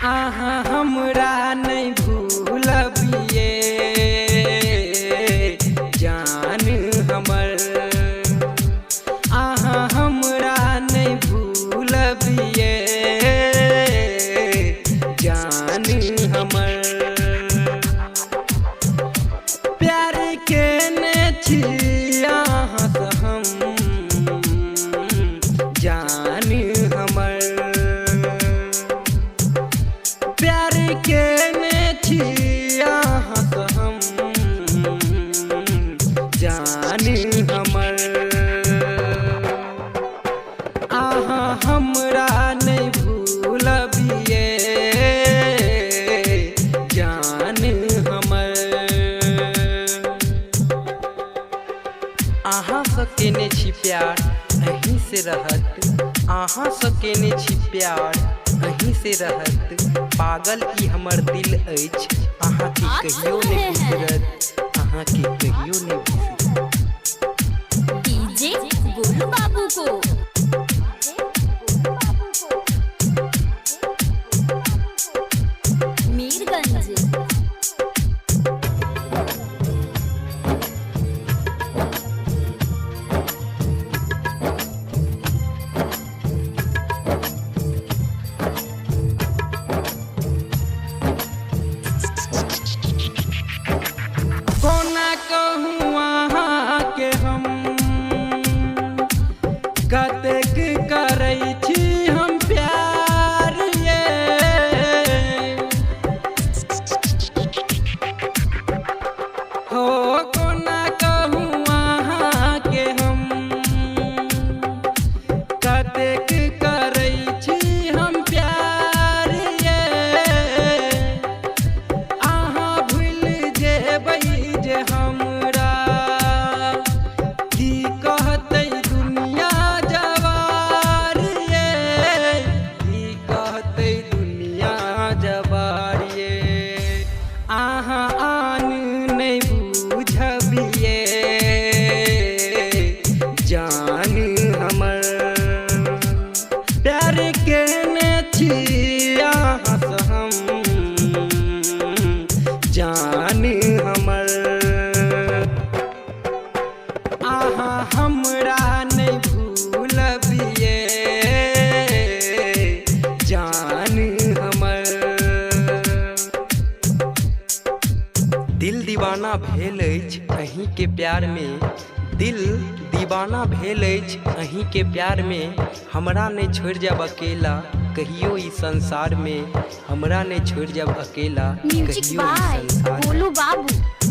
आहा हमरा नहीं भूलबिए जान हमर। आहा हमरा नहीं भूलबिए जान हमर। प्यार के ने छिया हम जान हमर। प्यार के ने छिया हम जान हमर। आहा हमरा नहीं भूलबिए जान हमर। आहा सकेने छी प्यार अहीं से रहत। आहा सकेने छी प्यार अहीं से रहत। पागल ई हमर दिल अछि आहा के कहियो नहीं बिसरत। आहा के कहियो नहीं बिसरत। डीजे गोलू बाबू को मीरगंज। कोना कहूँ अहाँ के हम कतेक करै छी हम प्यार ये। हो कोना कहूँ अहाँ के हम कतेक करै छी हम प्यार ये। आहाँ भूल जेबै जे हमरा की कहतै दुनिया जवार ये। की कहतै दुनिया जवार ये। आहाँ आन नहीं बुझबिए जान हमर। प्यार के ने छिया हम जान हमर। आहा हमरा नहीं भूलबिए जान हमर। दिल दीवाना भेल अछि अहीं के प्यार में। दिल दीवाना भेल अछि अहीं के प्यार में। हमरा नहीं छोड़ जाब अकेला कहियो ई संसार में। हमरा नहीं छोड़ जाब अकेला म्यूजिक कहियो ई बाय संसार में। गोलू बाबू।